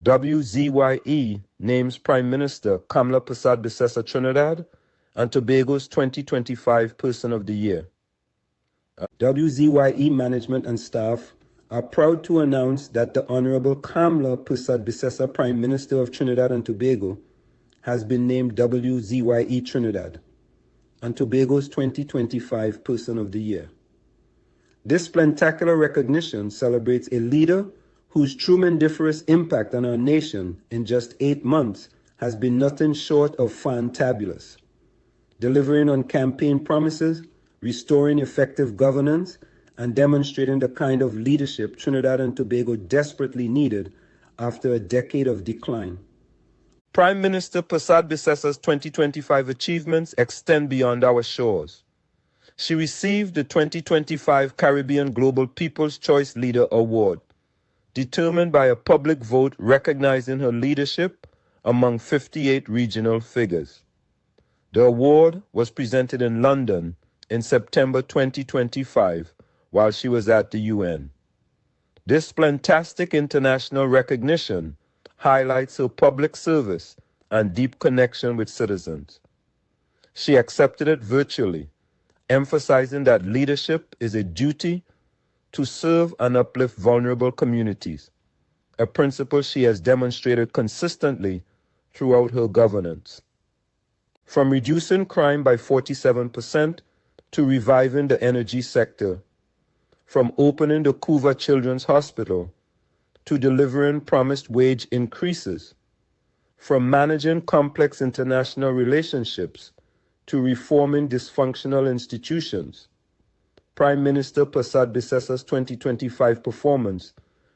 WZYE names Prime Minister Kamla Persad-Bissessar Trinidad and Tobago's 2025 Person of the Year. WZYE management and staff are proud to announce that the Honorable Kamla Persad-Bissessar, Prime Minister of Trinidad and Tobago, has been named WZYE Trinidad and Tobago's 2025 Person of the Year. This spectacular recognition celebrates a leader whose tremendous impact on our nation in just 8 months has been nothing short of fantabulous, delivering on campaign promises, restoring effective governance, and demonstrating the kind of leadership Trinidad and Tobago desperately needed after a decade of decline. Prime Minister Persad-Bissessar's 2025 achievements extend beyond our shores. She received the 2025 Caribbean Global People's Choice Leader Award, determined by a public vote recognizing her leadership among 58 regional figures. The award was presented in London in September 2025 while she was at the UN. This fantastic international recognition highlights her public service and deep connection with citizens. She accepted it virtually, emphasizing that leadership is a duty to serve and uplift vulnerable communities, a principle she has demonstrated consistently throughout her governance. From reducing crime by 47% to reviving the energy sector, from opening the Couva Children's Hospital to delivering promised wage increases, from managing complex international relationships to reforming dysfunctional institutions, Prime Minister Persad-Bissessar's 2025 performance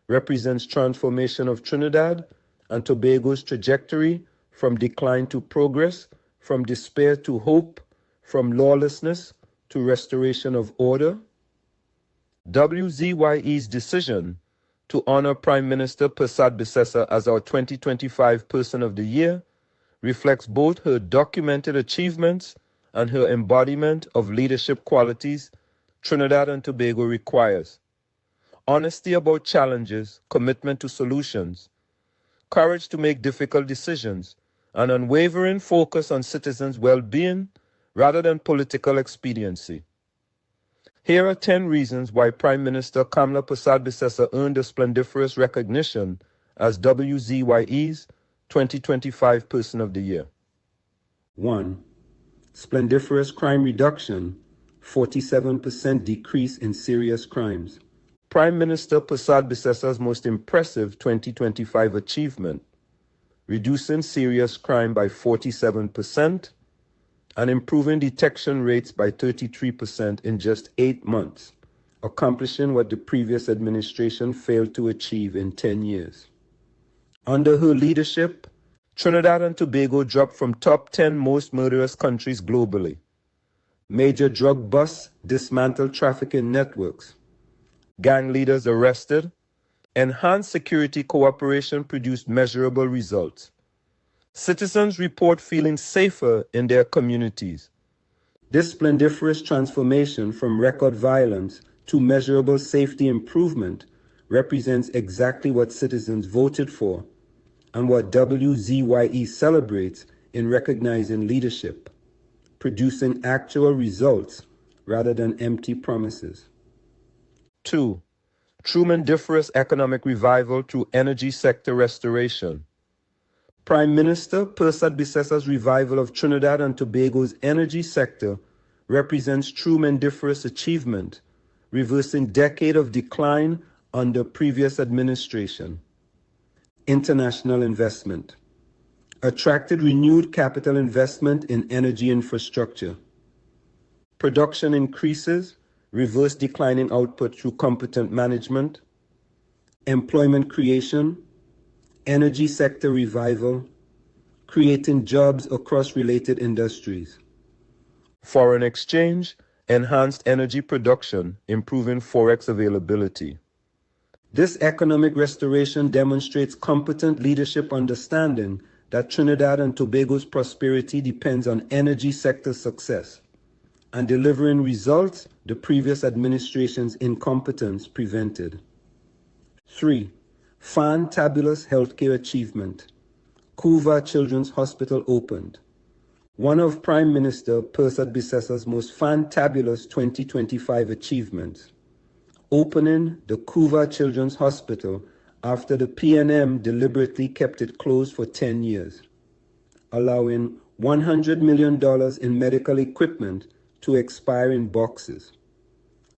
represents transformation of Trinidad and Tobago's trajectory from decline to progress, from despair to hope, from lawlessness to restoration of order. WZYE's decision to honor Prime Minister Persad-Bissessar as our 2025 Person of the Year reflects both her documented achievements and her embodiment of leadership qualities Trinidad and Tobago requires: honesty about challenges, commitment to solutions, courage to make difficult decisions, and unwavering focus on citizens' well-being rather than political expediency. Here are 10 reasons why Prime Minister Kamla Persad-Bissessar earned a splendiferous recognition as WZYE's 2025 Person of the Year. 1. Splendiferous crime reduction, 47% decrease in serious crimes. Prime Minister Persad-Bissessar's most impressive 2025 achievement, reducing serious crime by 47% and improving detection rates by 33% in just 8 months, accomplishing what the previous administration failed to achieve in 10 years. Under her leadership, Trinidad and Tobago dropped from top 10 most murderous countries globally. Major drug busts dismantled trafficking networks. Gang leaders arrested. Enhanced security cooperation produced measurable results. Citizens report feeling safer in their communities. This splendiferous transformation from record violence to measurable safety improvement represents exactly what citizens voted for and what WZYE celebrates in recognizing leadership, producing actual results rather than empty promises. 2. Tremendous economic revival through energy sector restoration. Prime Minister Persad-Bissessar's revival of Trinidad and Tobago's energy sector represents tremendous achievement, reversing decade of decline under previous administration. International investment attracted renewed capital investment in energy infrastructure. Production increases, reverse declining output through competent management. Employment creation, energy sector revival, creating jobs across related industries. Foreign exchange, enhanced energy production, improving forex availability. This economic restoration demonstrates competent leadership understanding that Trinidad and Tobago's prosperity depends on energy sector success and delivering results the previous administration's incompetence prevented. 3. Fantabulous healthcare achievement. Couva Children's Hospital opened. One of Prime Minister Persad-Bissessar's most fantabulous 2025 achievements. Opening the Couva Children's Hospital after the PNM deliberately kept it closed for 10 years, allowing $100 million in medical equipment to expire in boxes.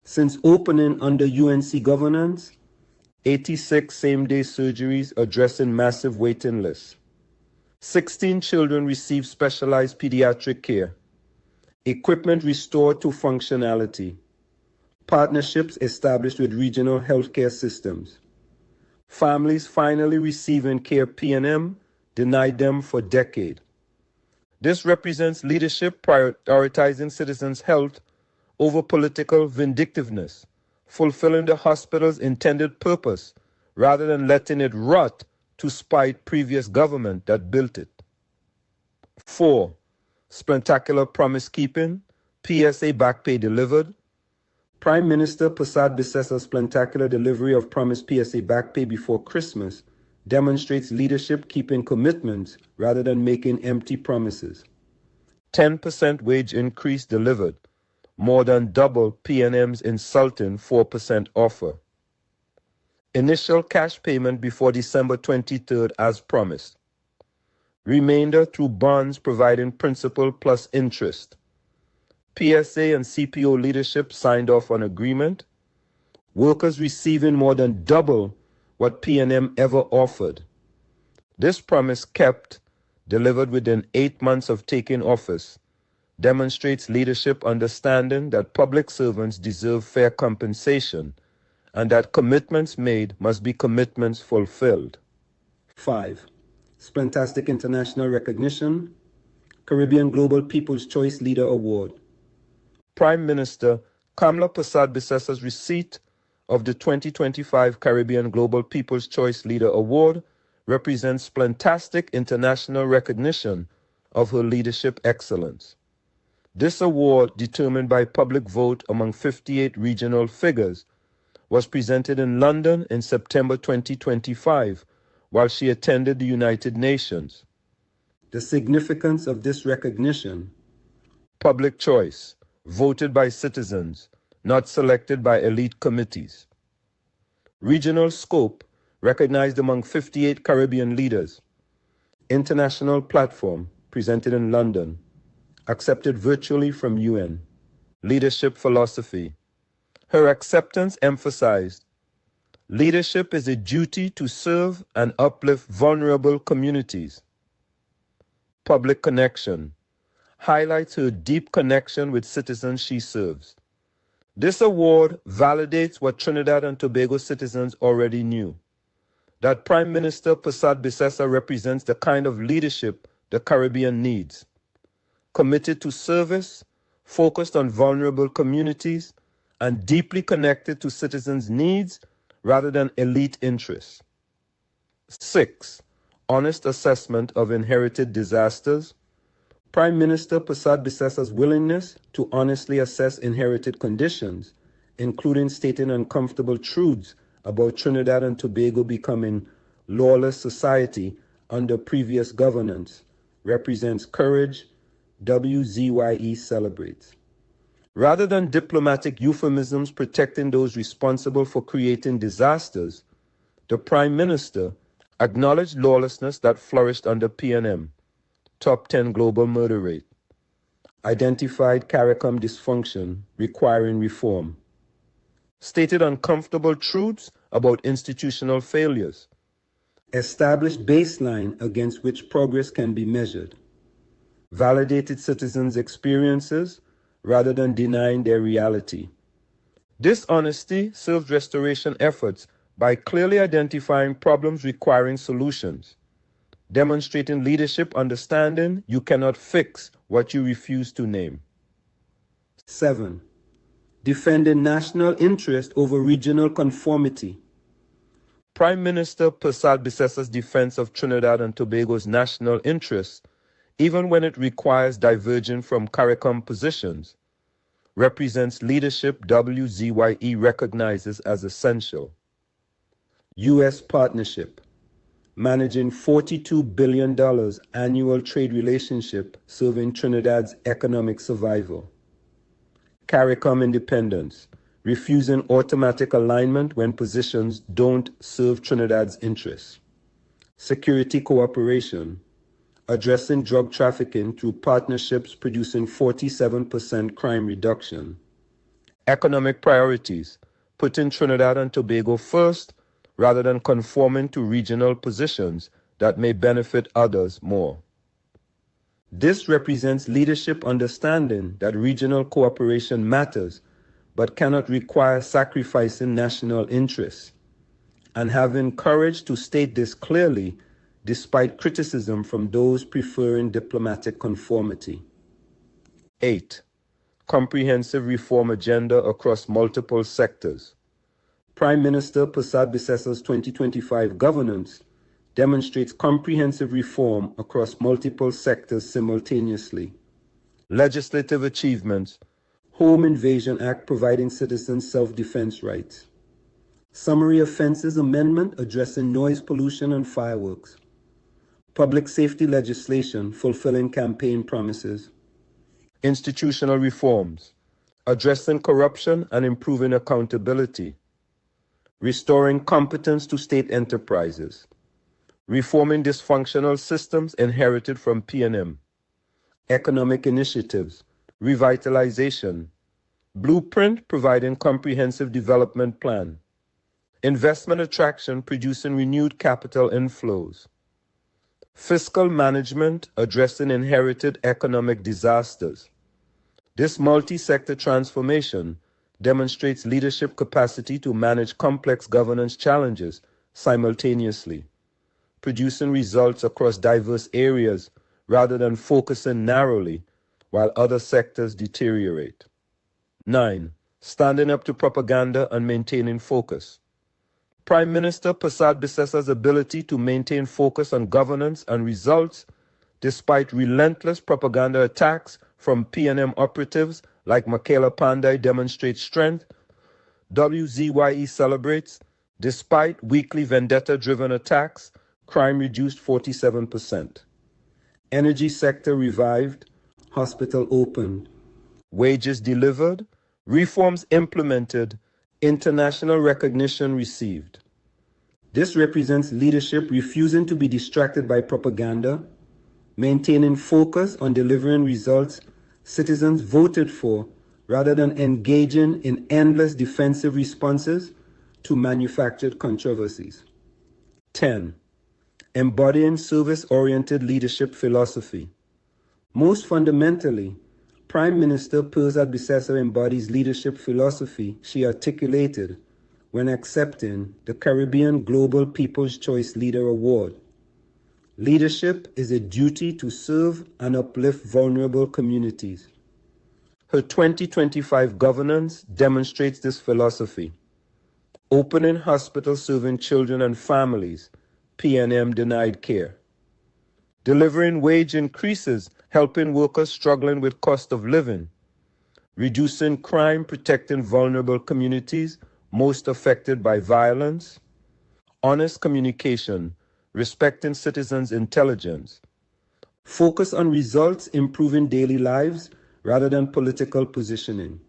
Since opening under UNC governance, 86 same-day surgeries addressing massive waiting lists. 16 children received specialized pediatric care. Equipment restored to functionality. Partnerships established with regional healthcare systems. Families finally receiving care PNM denied them for decades. This represents leadership prioritizing citizens' health over political vindictiveness, fulfilling the hospital's intended purpose rather than letting it rot to spite previous government that built it. 4. Spectacular promise keeping, PSA back pay delivered. Prime Minister Persad-Bissessar's spectacular delivery of promised PSA back pay before Christmas demonstrates leadership keeping commitments rather than making empty promises. 10% wage increase delivered, more than double PNM's insulting 4% offer. Initial cash payment before December 23rd as promised. Remainder through bonds providing principal plus interest. PSA and CPO leadership signed off on agreement. Workers receiving more than double what PNM ever offered. This promise kept, delivered within 8 months of taking office, demonstrates leadership understanding that public servants deserve fair compensation and that commitments made must be commitments fulfilled. 5. Splendastic international recognition. Caribbean Global People's Choice Leader Award. Prime Minister Kamla Persad-Bissessar's receipt of the 2025 Caribbean Global People's Choice Leader Award represents splendastic international recognition of her leadership excellence. This award, determined by public vote among 58 regional figures, was presented in London in September 2025 while she attended the United Nations. The significance of this recognition. Public choice, voted by citizens, not selected by elite committees. Regional scope, recognized among 58 Caribbean leaders. International platform, presented in London, accepted virtually from UN. Leadership philosophy. Her acceptance emphasized, leadership is a duty to serve and uplift vulnerable communities. Public connection highlights her deep connection with citizens she serves. This award validates what Trinidad and Tobago citizens already knew, that Prime Minister Persad-Bissessar represents the kind of leadership the Caribbean needs, committed to service, focused on vulnerable communities, and deeply connected to citizens' needs rather than elite interests. 6. Honest assessment of inherited disasters. Prime Minister Persad-Bissessar's willingness to honestly assess inherited conditions, including stating uncomfortable truths about Trinidad and Tobago becoming lawless society under previous governance, represents courage WZYE celebrates. Rather than diplomatic euphemisms protecting those responsible for creating disasters, the Prime Minister acknowledged lawlessness that flourished under PNM, top 10 global murder rate, identified CARICOM dysfunction requiring reform, stated uncomfortable truths about institutional failures, established baseline against which progress can be measured, validated citizens' experiences rather than denying their reality. This honesty serves restoration efforts by clearly identifying problems requiring solutions, demonstrating leadership understanding you cannot fix what you refuse to name. 7. Defending national interest over regional conformity. Prime Minister Persad-Bissessar's defense of Trinidad and Tobago's national interests, even when it requires diverging from CARICOM positions, represents leadership WZYE recognizes as essential. U.S. partnership, managing $42 billion annual trade relationship serving Trinidad's economic survival. CARICOM independence, refusing automatic alignment when positions don't serve Trinidad's interests. Security cooperation, addressing drug trafficking through partnerships producing 47% crime reduction. Economic priorities, putting Trinidad and Tobago first rather than conforming to regional positions that may benefit others more. This represents leadership understanding that regional cooperation matters but cannot require sacrificing national interests, and having courage to state this clearly despite criticism from those preferring diplomatic conformity. 8. Comprehensive reform agenda across multiple sectors. Prime Minister Persad-Bissessar's 2025 governance demonstrates comprehensive reform across multiple sectors simultaneously. Legislative achievements: Home Invasion Act providing citizens self-defense rights. Summary Offenses Amendment addressing noise pollution and fireworks. Public safety legislation fulfilling campaign promises. Institutional reforms, addressing corruption and improving accountability. Restoring competence to state enterprises. Reforming dysfunctional systems inherited from P&M. Economic initiatives, revitalization. Blueprint providing comprehensive development plan. Investment attraction producing renewed capital inflows. Fiscal management addressing inherited economic disasters. This multi-sector transformation demonstrates leadership capacity to manage complex governance challenges simultaneously, producing results across diverse areas rather than focusing narrowly while other sectors deteriorate. 9. Standing up to propaganda and maintaining focus. Prime Minister Persad-Bissessar's ability to maintain focus on governance and results despite relentless propaganda attacks from P&M operatives like Michaela Pandey demonstrates strength. WZYE celebrates, despite weekly vendetta-driven attacks, crime reduced 47%. Energy sector revived, hospital opened. Wages delivered, reforms implemented, international recognition received. This represents leadership refusing to be distracted by propaganda, maintaining focus on delivering results citizens voted for rather than engaging in endless defensive responses to manufactured controversies. 10. Embodying service-oriented leadership philosophy. Most fundamentally, Prime Minister Persad-Bissessar embodies leadership philosophy she articulated when accepting the Caribbean Global People's Choice Leader Award. Leadership is a duty to serve and uplift vulnerable communities. Her 2025 governance demonstrates this philosophy. Opening hospitals serving children and families, P&M denied care. Delivering wage increases, helping workers struggling with cost of living. Reducing crime, protecting vulnerable communities most affected by violence. Honest communication, respecting citizens' intelligence. Focus on results, improving daily lives rather than political positioning.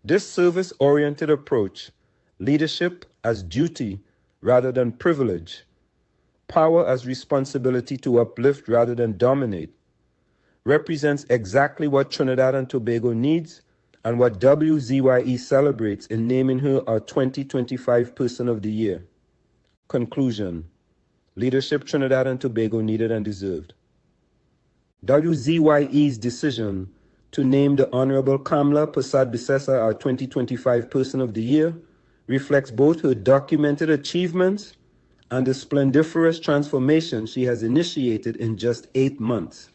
This service-oriented approach, leadership as duty rather than privilege, power as responsibility to uplift rather than dominate, represents exactly what Trinidad and Tobago needs and what WZYE celebrates in naming her our 2025 Person of the Year. Conclusion: leadership Trinidad and Tobago needed and deserved. WZYE's decision to name the Honorable Kamla Persad-Bissessar our 2025 Person of the Year reflects both her documented achievements and the splendiferous transformation she has initiated in just 8 months.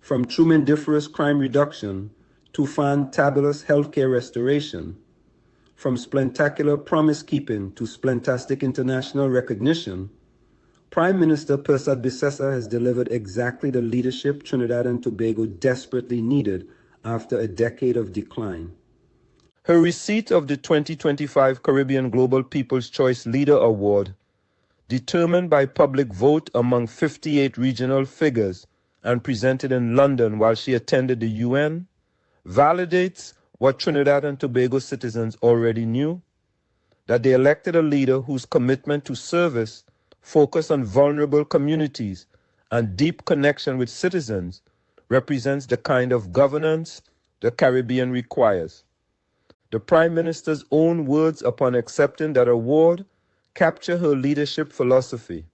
From tremendous crime reduction to fantabulous healthcare restoration, from splentacular promise-keeping to splentastic international recognition, Prime Minister Persad-Bissessar has delivered exactly the leadership Trinidad and Tobago desperately needed after a decade of decline. Her receipt of the 2025 Caribbean Global People's Choice Leader Award, determined by public vote among 58 regional figures and presented in London while she attended the UN, validates what Trinidad and Tobago citizens already knew, that they elected a leader whose commitment to service, focus on vulnerable communities, and deep connection with citizens represents the kind of governance the Caribbean requires. The Prime Minister's own words upon accepting that award capture her leadership philosophy.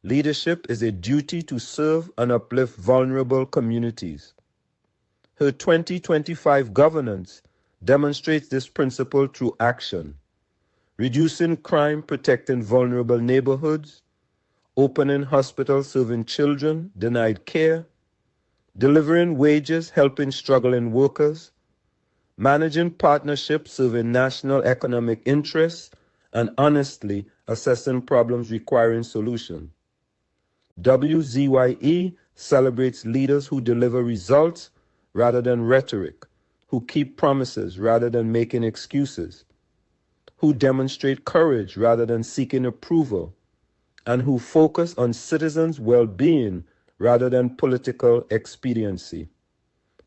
Leadership is a duty to serve and uplift vulnerable communities. Her 2025 governance demonstrates this principle through action, reducing crime, protecting vulnerable neighborhoods, opening hospitals serving children denied care, delivering wages helping struggling workers, managing partnerships serving national economic interests, and honestly assessing problems requiring solution. WZYE celebrates leaders who deliver results rather than rhetoric, who keep promises rather than making excuses, who demonstrate courage rather than seeking approval, and who focus on citizens' well-being rather than political expediency.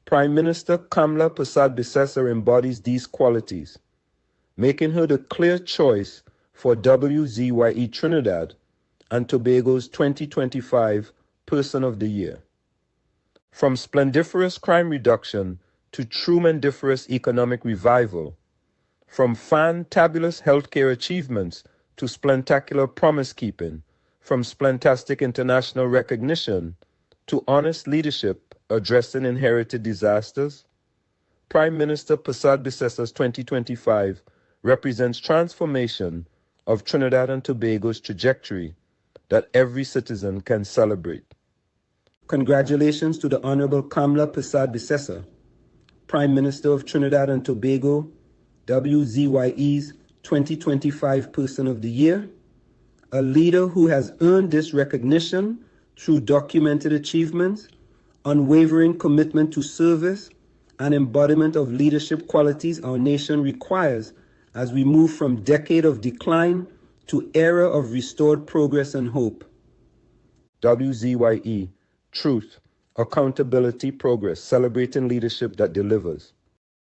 Prime Minister Kamla Persad-Bissessar embodies these qualities, making her the clear choice for WZYE Trinidad and Tobago's 2025 Person of the Year. From splendiferous crime reduction to tremendous economic revival, from fantabulous healthcare achievements to splentacular promise-keeping, from splentastic international recognition to honest leadership addressing inherited disasters, Prime Minister Persad-Bissessar's 2025 represents transformation of Trinidad and Tobago's trajectory that every citizen can celebrate. Congratulations to the Honorable Kamla Persad-Bissessar, Prime Minister of Trinidad and Tobago, WZYE's 2025 Person of the Year, a leader who has earned this recognition through documented achievements, unwavering commitment to service, and embodiment of leadership qualities our nation requires as we move from decade of decline to era of restored progress and hope. WZYE, truth, accountability, progress, celebrating leadership that delivers.